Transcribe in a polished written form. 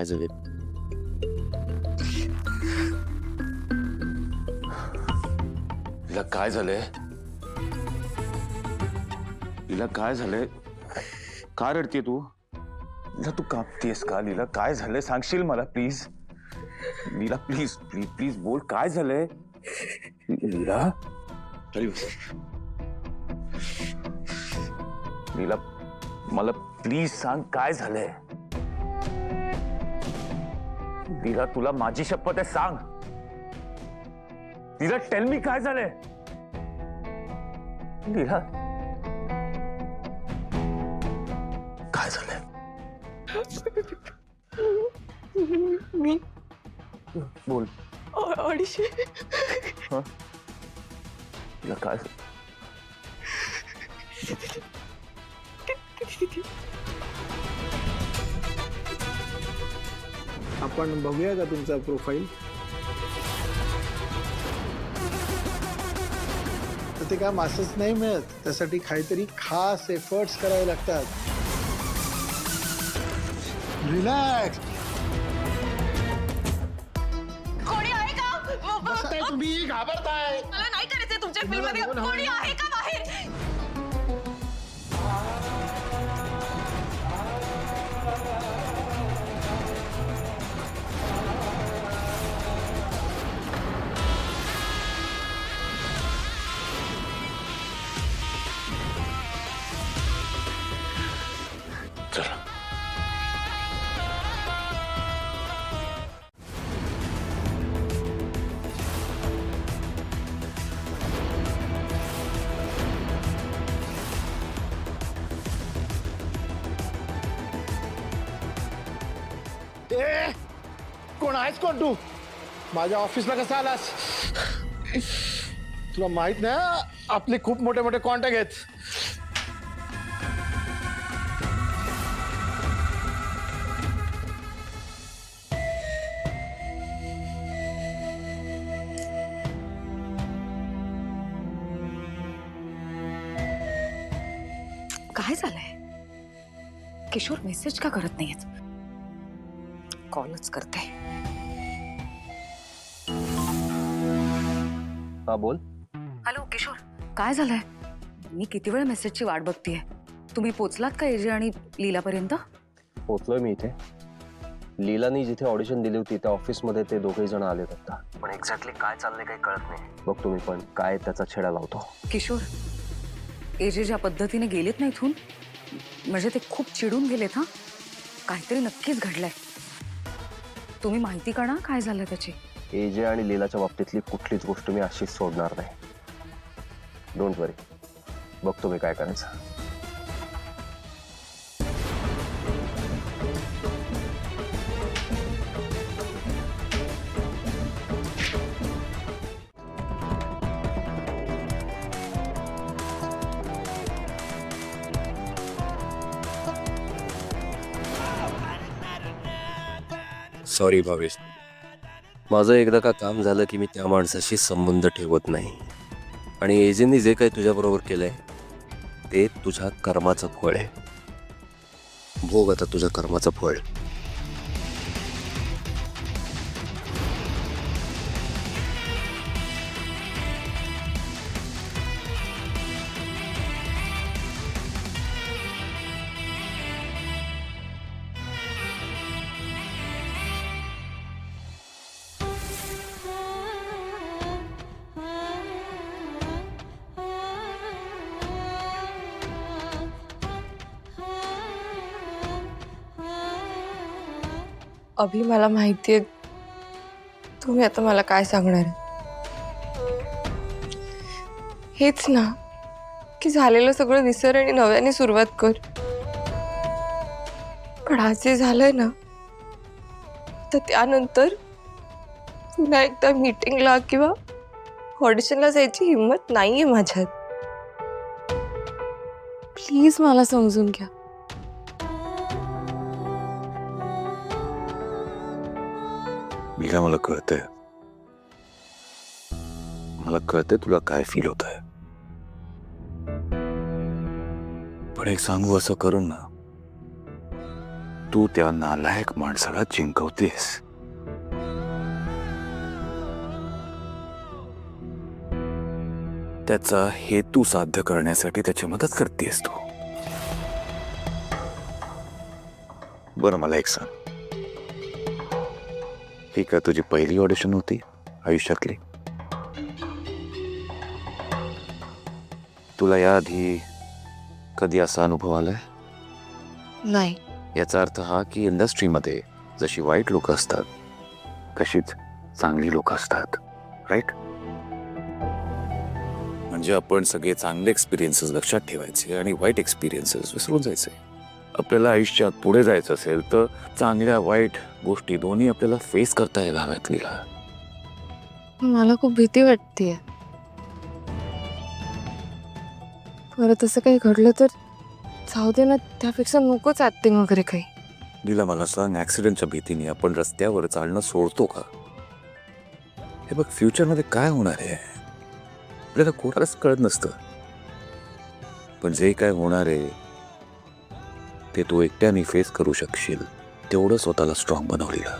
काय झाले? हिला काय झालंय? हिला काय झालंय? का रडतीये तू? लीला तू कापतेस का? लीला काय झालंय सांगशील मला please? Leela please please please बोल काय झालंय? लीला लीला मला प्लीज सांग काय झालंय? लीला तुला माझी शपथ आहे सांग. लीला टेल मी काय झालंय? लीला काय झालंय? मी बोल. ऑडिशन लीला काय? आपण बघूया का तुमचा प्रोफाईल? तर ते काम असंच नाही मिळत, त्यासाठी काहीतरी खास एफर्ट्स करावे लागतात. रिलॅक्स. कोणी आहे का? बसताय तुम्ही, घाबरताय. मला नाही करायचंय तुमच्या फिल्म मध्ये. कोणी आहे का बाहेर? चला ए, कोण आहेस कोण तू? माझ्या ऑफिसला कसा आलास? तुला माहित नाही आपले खूप मोठे मोठे कॉन्टॅक्ट आहेत. काय झालंय? किशोर मेसेज का करत नाहीयेत? कॉलच करते. हा बोल. हॅलो किशोर, काय झालंय? मी किती वेळ मेसेजची वाट बघतीये. तुम्ही पोचलात का एजे आणि लीलापर्यंत? पोचलोय मी इथे. लीलानी जिथे ऑडिशन दिली होती त्या ऑफिसमध्ये ते दोघे जण आले आता. पण एक्झॅक्टली काय चाललंय काही कळत नाही. बघ तुम्ही पण काय त्याचा छेडा लावतो. किशोर, एजे ज्या पद्धतीने गेलेत ना इथून, म्हणजे ते खूप चिडून गेलेत. हा, काहीतरी नक्कीच घडलंय. तुम्ही माहिती काढा काय झालं त्याची. एजे आणि लीलाच्या बाबतीतली कुठलीच गोष्ट मी अशीच सोडणार नाही. डोंट वरी, बघतो मी काय करायचं. सॉरी भावेश, माझं एकदा का काम झालं की मी त्या माणसाशी संबंध ठेवत नाही. आणि एजेंनी जे काही तुझ्याबरोबर केलंय ते तुझ्या कर्माचं फळ आहे. भोग आता तुझ्या कर्माचं फळ. अभि, मला माहितीये तुम्ही आता मला काय सांगणार आहे. हेच ना की झालेलं सगळं विसर आणि नव्याने सुरुवात कर. पण आज जे झालंय ना, तर त्यानंतर पुन्हा एकदा मीटिंगला किंवा ऑडिशनला जायची हिंमत नाहीये माझ्यात. प्लीज मला समजून घ्या. मीरा मला कळतंय. मला कळतंय तुला काय फील होत आहे. पण एक सांगू असं करून ना, तू त्या नालायक माणसाला जिंकवतेस. त्याचा हेतू साध्य करण्यासाठी त्याची मदत करतेस तू. बरं मला एक सांग, ही का तुझी पहिली ऑडिशन होती आयुष्यातली? तुला याआधी कधी असा अनुभव आलाय? नाही. याचा अर्थ हा की इंडस्ट्रीमध्ये जशी वाईट लोक असतात कशीच चांगली लोक असतात, राईट? म्हणजे आपण सगळे चांगले एक्सपिरियन्सेस लक्षात ठेवायचे आणि वाईट एक्सपिरियन्सेस विसरून जायचे. आपल्याला आयुष्यात पुढे जायचं असेल तर चांगल्या वाईट गोष्टी दोन्ही आपल्याला फेस करता यायला हव्यात लीला. मला खूप भीती वाटतेय. परत असं काही घडलं तर जाऊ दे ना, त्यापेक्षा नकोच ऍक्टिंग वगैरे काही. लीला मला सांग, ऍक्सिडेंटच्या भीतीने आपण रस्त्यावर चालणं सोडतो का? हे बघ, फ्युचरमध्ये काय होणार आहे आपल्याला कोणालाच कळत नसतं. पण जे काय होणार आहे ते तू एकट्याने फेस करू शकशील तेवढं स्वतःला स्ट्रॉंग बनवलेलं.